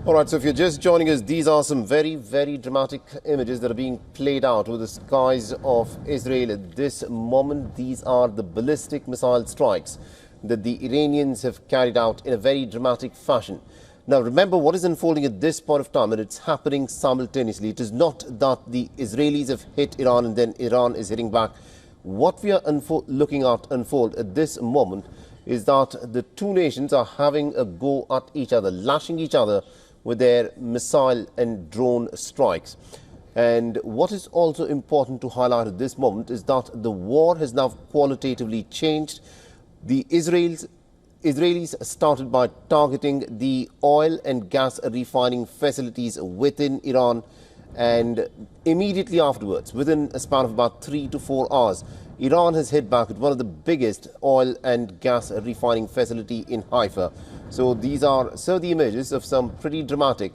All right, so if you're just joining us, these are some very, very dramatic images that are being played out over the skies of Israel at this moment. These are the ballistic missile strikes that the Iranians have carried out in a very dramatic fashion. Now, remember what is unfolding at this point of time, and it's happening simultaneously. It is not that the Israelis have hit Iran and then Iran is hitting back. What we are looking at unfold at this moment is that the two nations are having a go at each other, lashing each other with their missile and drone strikes. And what is also important to highlight at this moment is that the war has now qualitatively changed. The Israelis started by targeting the oil and gas refining facilities within Iran, and immediately afterwards, within a span of about 3 to 4 hours, Iran has hit back at one of the biggest oil and gas refining facility in Haifa. So these are the images of some pretty dramatic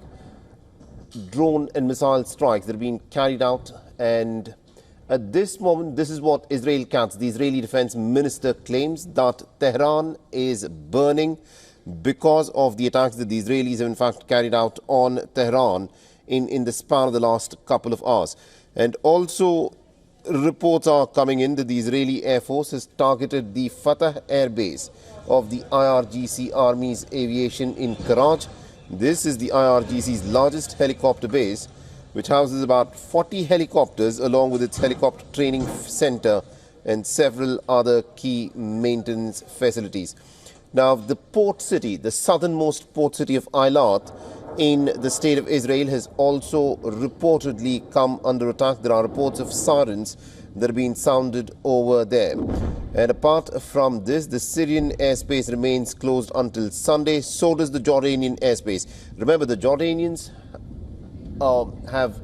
drone and missile strikes that are being carried out. And at this moment, this is what Israel Katz, the Israeli defense minister, claims, that Tehran is burning because of the attacks that the Israelis have in fact carried out on Tehran in the span of the last couple of hours. And also, reports are coming in that the Israeli Air Force has targeted the Fatah Air Base of the IRGC Army's aviation in Karaj. This is the IRGC's largest helicopter base, which houses about 40 helicopters along with its helicopter training center and several other key maintenance facilities. Now, the port city, the southernmost port city of Eilat in the state of Israel, has also reportedly come under attack. There are reports of sirens that are being sounded over there. And apart from this, the Syrian airspace remains closed until Sunday. So does the Jordanian airspace. Remember, the Jordanians have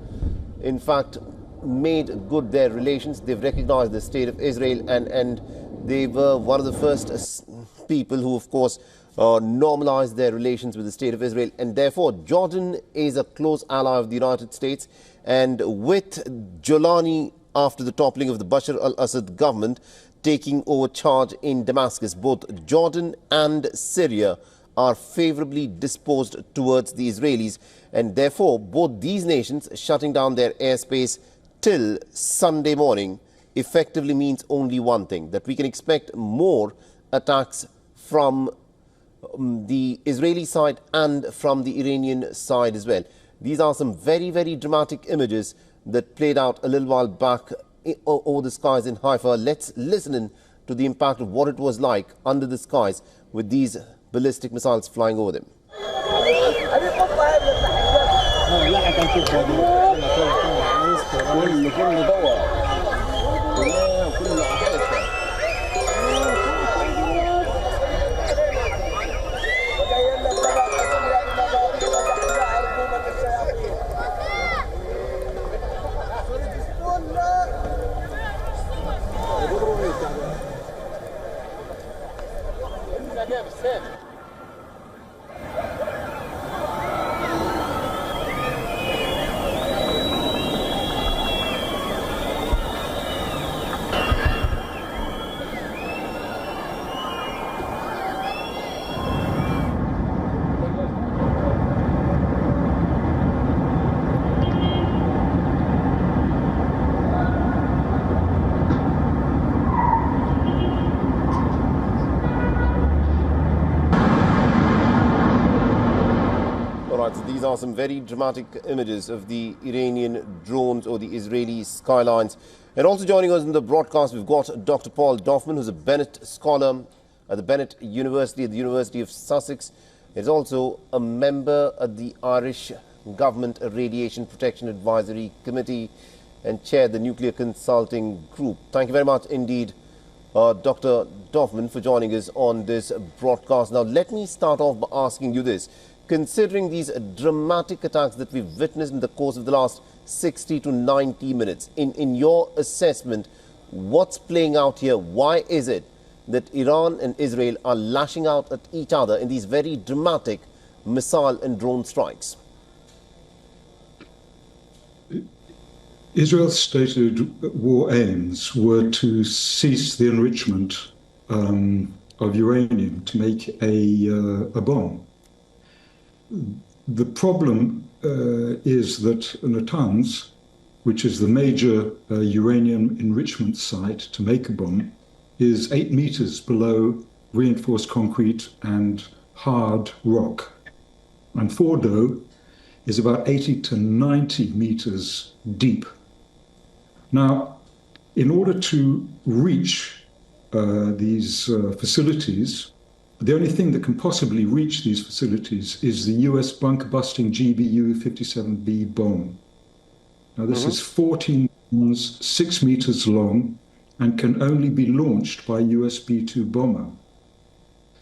in fact made good their relations. They've recognized the state of Israel, and they were one of the first people who, of course, normalized their relations with the state of Israel. And therefore, Jordan is a close ally of the United States. And with Jolani, after the toppling of the Bashar al-Assad government, taking over charge in Damascus, both Jordan and Syria are favorably disposed towards the Israelis, and therefore both these nations shutting down their airspace till Sunday morning effectively means only one thing: that we can expect more attacks from the Israeli side and from the Iranian side as well. These are some very, very dramatic images that played out a little while back over the skies in Haifa. Let's listen in to the impact of what it was like under the skies with these ballistic missiles flying over them. So these are some very dramatic images of the Iranian drones or the Israeli skylines. And also joining us in the broadcast, we've got Dr. Paul Dorfman, who's a Bennett scholar at the Bennett University at the University of Sussex. He's also a member of the Irish Government Radiation Protection Advisory Committee and chaired the Nuclear Consulting Group. Thank you very much indeed, Dr. Dorfman, for joining us on this broadcast. Now, let me start off by asking you this. Considering these dramatic attacks that we've witnessed in the course of the last 60 to 90 minutes, in your assessment, what's playing out here? Why is it that Iran and Israel are lashing out at each other in these very dramatic missile and drone strikes? Israel's stated war aims were to cease the enrichment of uranium to make a bomb. The problem is that Natanz, which is the major uranium enrichment site to make a bomb, is 8 meters below reinforced concrete and hard rock. And Fordo is about 80 to 90 meters deep. Now, in order to reach these facilities, the only thing that can possibly reach these facilities is the US bunker-busting GBU-57B bomb. Now, this is 14 tons, 6 meters long, and can only be launched by a US B-2 bomber.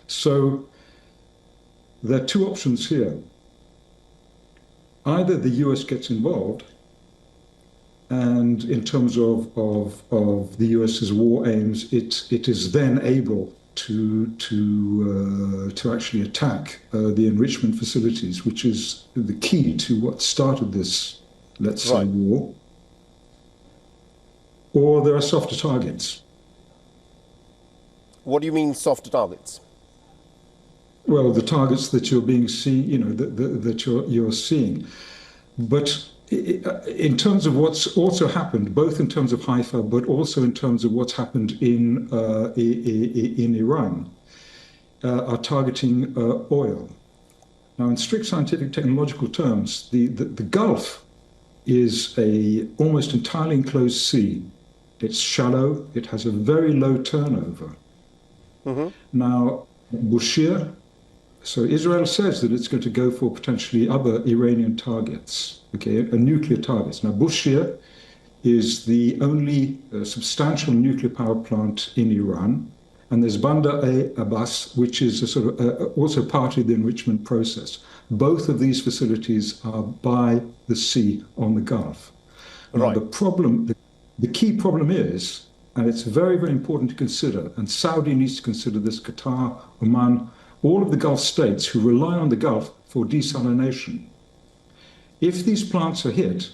So there are two options here. Either the US gets involved, and in terms of the US's war aims, it is then able to actually attack the enrichment facilities, which is the key to what started this, let's say, war. Or there are softer targets. What do you mean softer targets? Well, the targets that you're being seen, you know, that you're seeing. But in terms of what's also happened, both in terms of Haifa, but also in terms of what's happened in Iran, are targeting oil. Now, in strict scientific technological terms, the Gulf is a almost entirely enclosed sea. It's shallow. It has a very low turnover. Now, Bushehr, so Israel says that it's going to go for potentially other Iranian targets, okay, nuclear targets. Now, Bushehr is the only substantial nuclear power plant in Iran, and there's Bandar-e-Abbas, which is a sort of also part of the enrichment process. Both of these facilities are by the sea on the Gulf. Now, the problem, the key problem is, and it's very, very important to consider, and Saudi needs to consider this, Qatar, Oman, all of the Gulf states who rely on the Gulf for desalination. If these plants are hit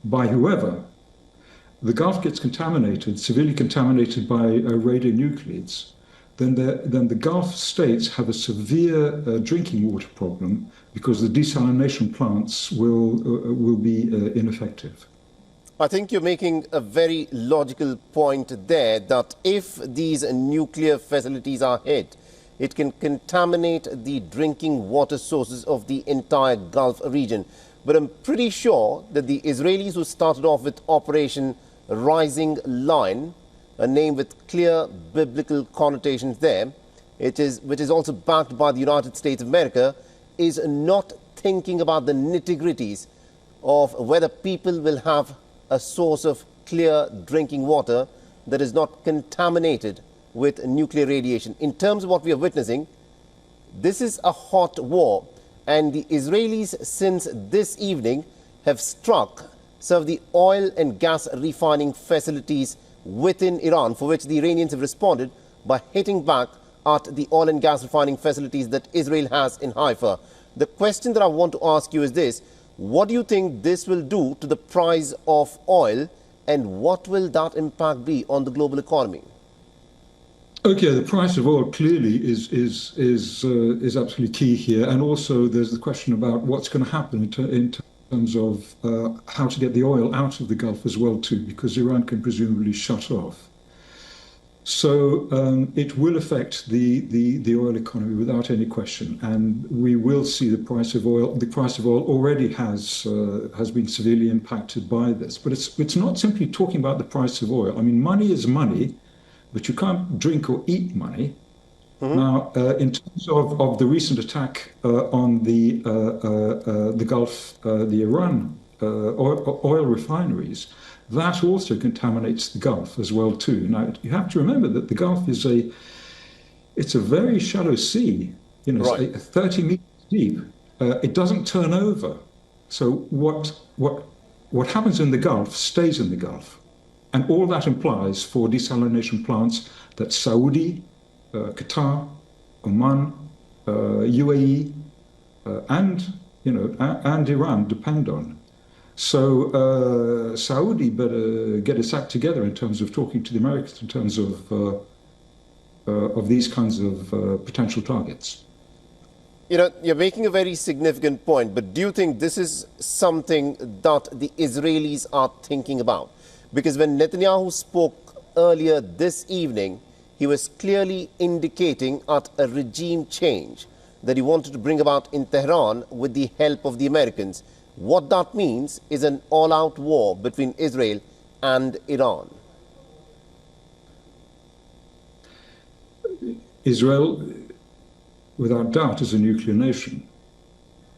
by whoever, the Gulf gets contaminated, severely contaminated by radionuclides, then the Gulf states have a severe drinking water problem because the desalination plants will be ineffective. I think you're making a very logical point there, that if these nuclear facilities are hit, it can contaminate the drinking water sources of the entire Gulf region. But I'm pretty sure that the Israelis, who started off with Operation Rising Lion, a name with clear biblical connotations there, which is also backed by the United States of America, is not thinking about the nitty-gritties of whether people will have a source of clear drinking water that is not contaminated with nuclear radiation. In terms of what we are witnessing, this is a hot war, and the Israelis since this evening have struck some of the oil and gas refining facilities within Iran, for which the Iranians have responded by hitting back at the oil and gas refining facilities that Israel has in Haifa. The question that I want to ask you is this: what do you think this will do to the price of oil, and what will that impact be on the global economy? Okay, the price of oil clearly is absolutely key here, and also there's the question about what's going to happen in terms of how to get the oil out of the Gulf as well too, because Iran can presumably shut off. So it will affect the oil economy without any question, and we will see the price of oil. The price of oil already has been severely impacted by this. But it's not simply talking about the price of oil. I mean, money is money, but you can't drink or eat money. Now, in terms of the recent attack on the Gulf, the Iran oil refineries, that also contaminates the Gulf as well too. Now, you have to remember that the Gulf is it's a very shallow sea, you know, it's 30 meters deep. It doesn't turn over. So what happens in the Gulf stays in the Gulf. And all that implies for desalination plants that Saudi, Qatar, Oman, UAE, and Iran depend on. So Saudi better get its act together in terms of talking to the Americans in terms of these kinds of potential targets. You know, you're making a very significant point, but do you think this is something that the Israelis are thinking about? Because when Netanyahu spoke earlier this evening, he was clearly indicating at a regime change that he wanted to bring about in Tehran with the help of the Americans. What that means is an all-out war between Israel and Iran. Israel, without doubt, is a nuclear nation.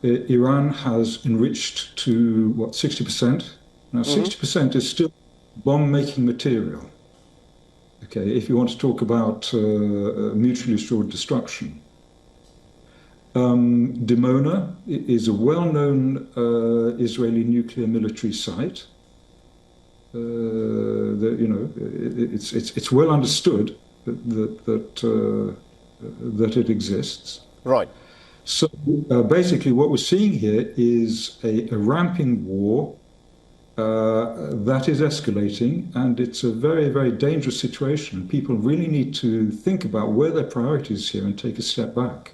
Iran has enriched to, what, 60%? Now, 60% is still bomb-making material. Okay, if you want to talk about mutually assured destruction. Dimona is a well-known Israeli nuclear military site. It's well understood that it exists. Right. So basically what we're seeing here is a ramping war that is escalating, and it's a very, very dangerous situation. People really need to think about where their priorities here and take a step back.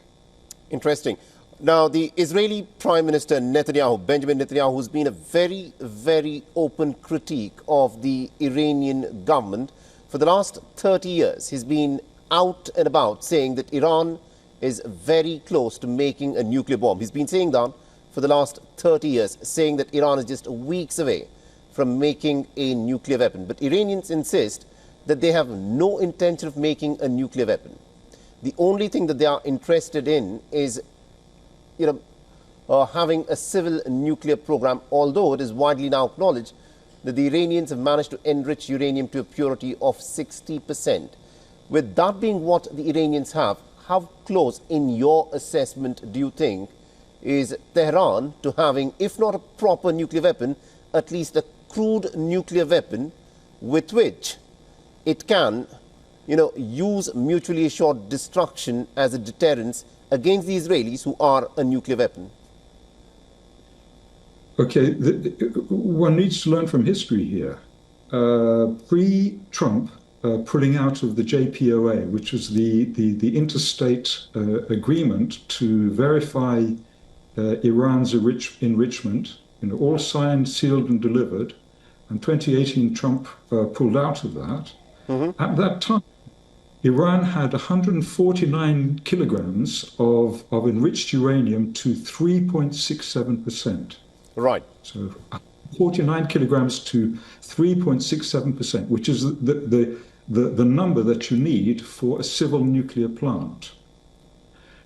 Interesting. Now, the Israeli Prime Minister Netanyahu, Benjamin Netanyahu, who's been a very, very open critique of the Iranian government for the last 30 years. He's been out and about saying that Iran is very close to making a nuclear bomb. He's been saying that for the last 30 years, saying that Iran is just weeks away from making a nuclear weapon. But Iranians insist that they have no intention of making a nuclear weapon. The only thing that they are interested in is, having a civil nuclear program, although it is widely now acknowledged that the Iranians have managed to enrich uranium to a purity of 60%. With that being what the Iranians have, how close, in your assessment, do you think is Tehran to having, if not a proper nuclear weapon, at least a crude nuclear weapon with which it can use mutually assured destruction as a deterrence against the Israelis, who are a nuclear weapon? Okay, one needs to learn from history here. Pre-Trump, pulling out of the JPOA, which was the interstate agreement to verify Iran's enrichment, all signed, sealed, and delivered. And 2018, Trump pulled out of that. At that time, Iran had 149 kilograms of enriched uranium to 3.67%. Right. So 49 kilograms to 3.67%, which is the number that you need for a civil nuclear plant.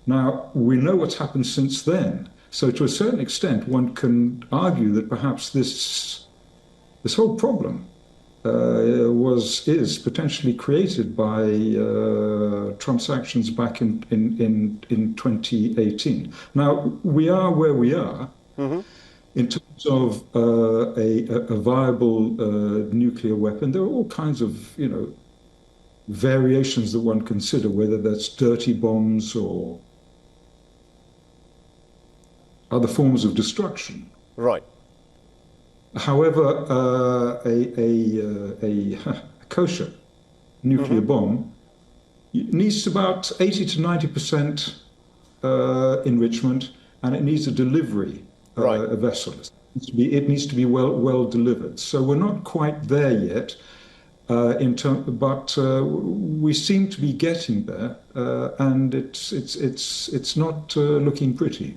Now, we know what's happened since then. So to a certain extent, one can argue that perhaps this whole problem is potentially created by Trump's actions back in 2018. Now, we are where we are in terms of a viable nuclear weapon. There are all kinds of, variations that one consider, whether that's dirty bombs or other forms of destruction. Right. However, a kosher nuclear bomb needs about 80 to 90% enrichment, and it needs a delivery vessel. It needs to be well delivered. So we're not quite there yet, but we seem to be getting there, and it's not looking pretty.